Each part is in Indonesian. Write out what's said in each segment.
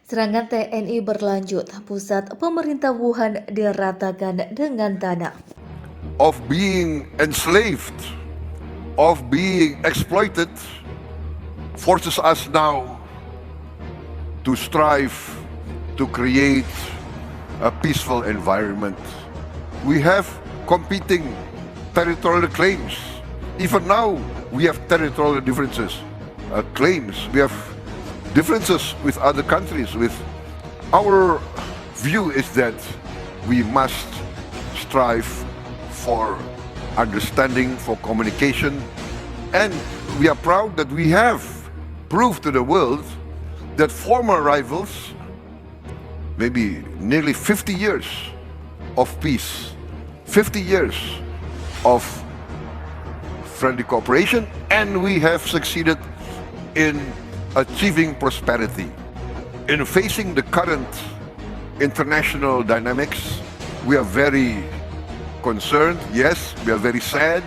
Serangan TNI berlanjut, pusat pemerintah Wuhan diratakan dengan tanah. Of being enslaved, of being exploited, forces us now to strive to create a peaceful environment. We have competing territorial claims. Even now, we have territorial differences, claims. We have differences with other countries. With our view is that we must strive for understanding, for communication, and we are proud that we have proved to the world that former rivals, maybe nearly 50 years of peace, 50 years of friendly cooperation, and we have succeeded in achieving prosperity. In facing the current international dynamics, we are very concerned, yes, we are very sad.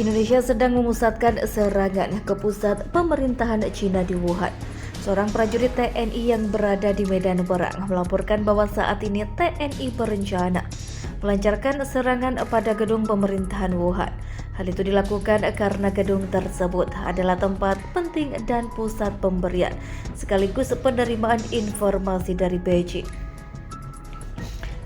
Indonesia sedang memusatkan serangan ke pusat pemerintahan Cina di Wuhan. Seorang prajurit TNI yang berada di medan perang melaporkan bahwa saat ini TNI berencana melancarkan serangan pada gedung pemerintahan Wuhan. Hal itu dilakukan karena gedung tersebut adalah tempat penting dan pusat pemberian sekaligus penerimaan informasi dari Beijing.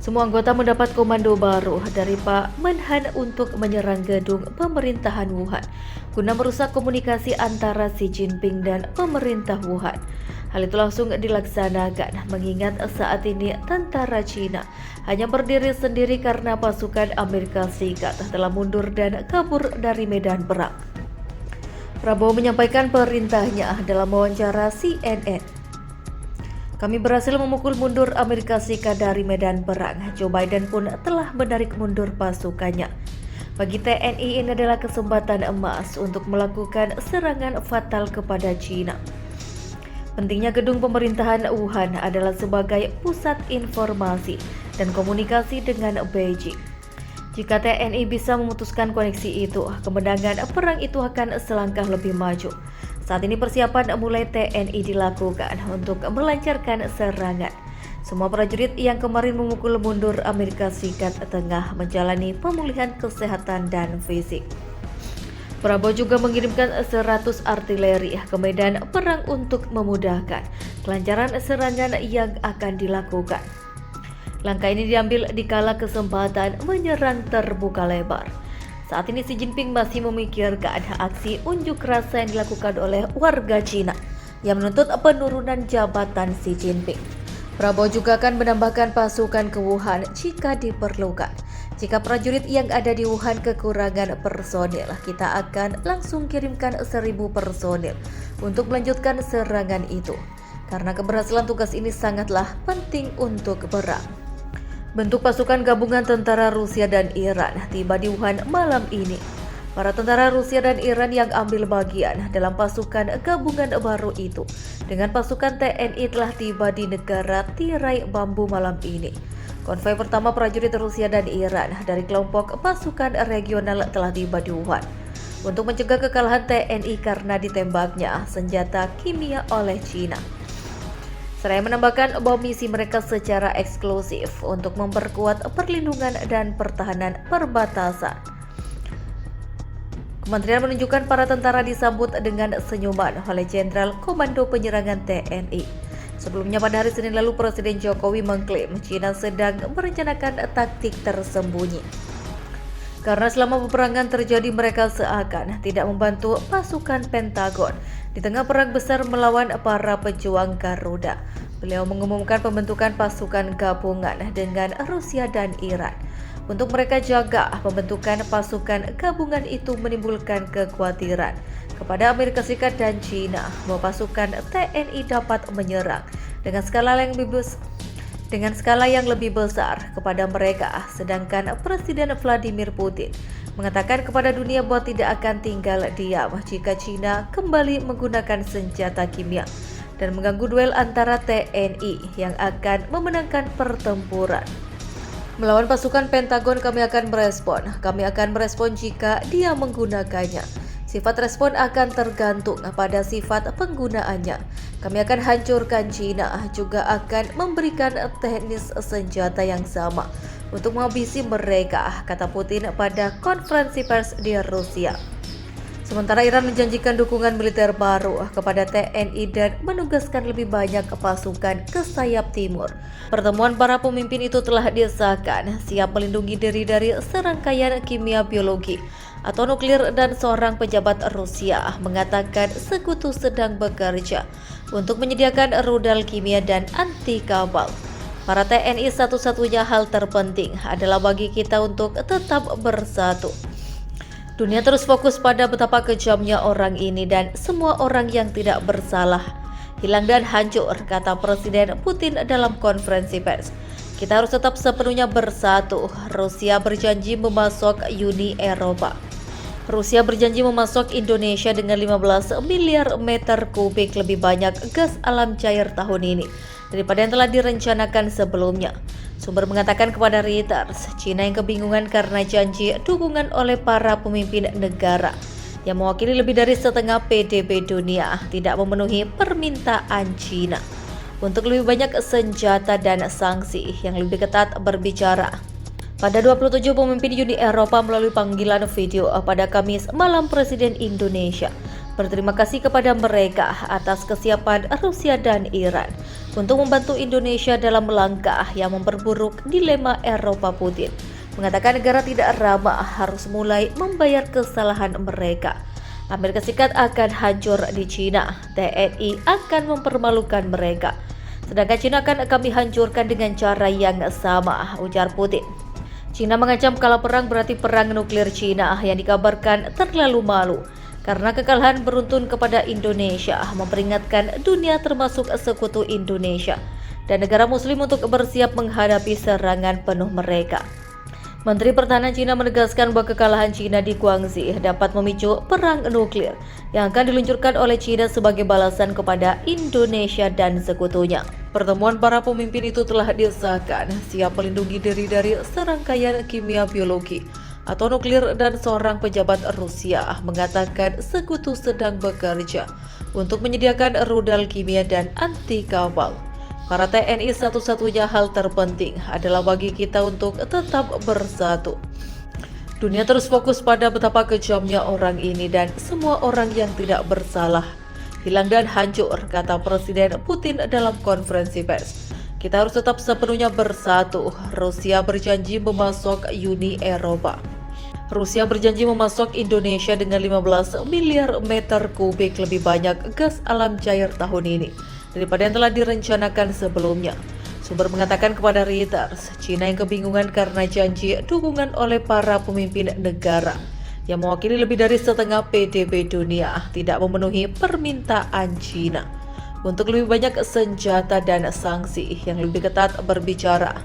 Semua anggota mendapat komando baru dari Pak Menhan untuk menyerang gedung pemerintahan Wuhan guna merusak komunikasi antara Xi Jinping dan pemerintah Wuhan. Hal itu langsung dilaksanakan mengingat saat ini tentara Cina hanya berdiri sendiri karena pasukan Amerika Serikat telah mundur dan kabur dari medan perang. Prabowo menyampaikan perintahnya dalam wawancara CNN. Kami berhasil memukul mundur Amerika Serikat dari medan perang. Joe Biden pun telah menarik mundur pasukannya. Bagi TNI ini adalah kesempatan emas untuk melakukan serangan fatal kepada Cina. Pentingnya gedung pemerintahan Wuhan adalah sebagai pusat informasi dan komunikasi dengan Beijing. Jika TNI bisa memutuskan koneksi itu, kemenangan perang itu akan selangkah lebih maju. Saat ini persiapan mulai TNI dilakukan untuk melancarkan serangan. Semua prajurit yang kemarin memukul mundur Amerika Serikat tengah menjalani pemulihan kesehatan dan fisik. Prabowo juga mengirimkan 100 artileri ke medan perang untuk memudahkan kelancaran serangan yang akan dilakukan. Langkah ini diambil di kala kesempatan menyerang terbuka lebar. Saat ini Xi Jinping masih memikirkan aksi unjuk rasa yang dilakukan oleh warga Cina yang menuntut penurunan jabatan Xi Jinping. Prabowo juga akan menambahkan pasukan ke Wuhan jika diperlukan. Jika prajurit yang ada di Wuhan kekurangan personil, kita akan langsung kirimkan 1.000 personil untuk melanjutkan serangan itu. Karena keberhasilan tugas ini sangatlah penting untuk perang. Bentuk pasukan gabungan tentara Rusia dan Iran tiba di Wuhan malam ini. Para tentara Rusia dan Iran yang ambil bagian dalam pasukan gabungan baru itu dengan pasukan TNI telah tiba di negara tirai bambu malam ini. Konvoi pertama prajurit Rusia dan Iran dari kelompok pasukan regional telah tiba di Wuhan untuk mencegah kekalahan TNI karena ditembaknya senjata kimia oleh Cina. Seraya menambahkan bahwa misi mereka secara eksklusif untuk memperkuat perlindungan dan pertahanan perbatasan. Kementerian menunjukkan para tentara disambut dengan senyuman oleh Jenderal Komando Penyerangan TNI. Sebelumnya pada hari Senin lalu Presiden Jokowi mengklaim Cina sedang merencanakan taktik tersembunyi. Karena selama peperangan terjadi mereka seakan tidak membantu pasukan Pentagon di tengah perang besar melawan para pejuang Garuda. Beliau mengumumkan pembentukan pasukan gabungan dengan Rusia dan Iran. Untuk mereka jaga pembentukan pasukan gabungan itu menimbulkan kekhawatiran kepada Amerika Serikat dan Cina bahwa pasukan TNI dapat menyerang dengan skala yang lebih besar kepada mereka, sedangkan Presiden Vladimir Putin mengatakan kepada dunia bahwa tidak akan tinggal diam jika China kembali menggunakan senjata kimia dan mengganggu duel antara TNI yang akan memenangkan pertempuran. Melawan pasukan Pentagon kami akan merespon. Kami akan merespon jika dia menggunakannya. Sifat respon akan tergantung pada sifat penggunaannya. Kami akan hancurkan China, juga akan memberikan teknis senjata yang sama untuk menghabisi mereka, kata Putin pada konferensi pers di Rusia. Sementara Iran menjanjikan dukungan militer baru kepada TNI dan menugaskan lebih banyak pasukan ke sayap timur. Pertemuan para pemimpin itu telah disahkan siap melindungi diri dari serangkaian kimia biologi atau nuklir, dan seorang pejabat Rusia mengatakan sekutu sedang bekerja untuk menyediakan rudal kimia dan anti kapal. Para TNI, satu-satunya hal terpenting adalah bagi kita untuk tetap bersatu. Dunia terus fokus pada betapa kejamnya orang ini dan semua orang yang tidak bersalah hilang dan hancur, kata Presiden Putin dalam konferensi pers. Kita harus tetap sepenuhnya bersatu. Rusia berjanji memasok Uni Eropa. Rusia berjanji memasok Indonesia dengan 15 miliar meter kubik lebih banyak gas alam cair tahun ini daripada yang telah direncanakan sebelumnya. Sumber mengatakan kepada Reuters, China yang kebingungan karena janji dukungan oleh para pemimpin negara yang mewakili lebih dari setengah PDB dunia tidak memenuhi permintaan China untuk lebih banyak senjata dan sanksi yang lebih ketat berbicara. Pada 27 pemimpin Uni Eropa melalui panggilan video pada Kamis malam, Presiden Indonesia berterima kasih kepada mereka atas kesiapan Rusia dan Iran untuk membantu Indonesia dalam langkah yang memperburuk dilema Eropa. Putin mengatakan negara tidak ramah harus mulai membayar kesalahan mereka. Amerika Serikat akan hancur di China, TNI akan mempermalukan mereka, sedangkan China akan kami hancurkan dengan cara yang sama, ujar Putin. China mengancam kalau perang berarti perang nuklir China yang dikabarkan terlalu malu karena kekalahan beruntun kepada Indonesia, memperingatkan dunia termasuk sekutu Indonesia dan negara muslim untuk bersiap menghadapi serangan penuh mereka. Menteri Pertahanan China menegaskan bahwa kekalahan China di Guangxi dapat memicu perang nuklir yang akan diluncurkan oleh China sebagai balasan kepada Indonesia dan sekutunya. Pertemuan para pemimpin itu telah disahkan siap melindungi diri dari serangkaian kimia biologi atau nuklir, dan seorang pejabat Rusia mengatakan sekutu sedang bekerja untuk menyediakan rudal kimia dan anti kapal. Para TNI, satu-satunya hal terpenting adalah bagi kita untuk tetap bersatu. Dunia terus fokus pada betapa kejamnya orang ini dan semua orang yang tidak bersalah hilang dan hancur, kata Presiden Putin dalam konferensi pers. Kita harus tetap sepenuhnya bersatu. Rusia berjanji memasok Uni Eropa. Rusia berjanji memasok Indonesia dengan 15 miliar meter kubik lebih banyak gas alam cair tahun ini daripada yang telah direncanakan sebelumnya. Sumber mengatakan kepada Reuters, China yang kebingungan karena janji dukungan oleh para pemimpin negara yang mewakili lebih dari setengah PDB dunia tidak memenuhi permintaan China untuk lebih banyak senjata dan sanksi yang lebih ketat berbicara.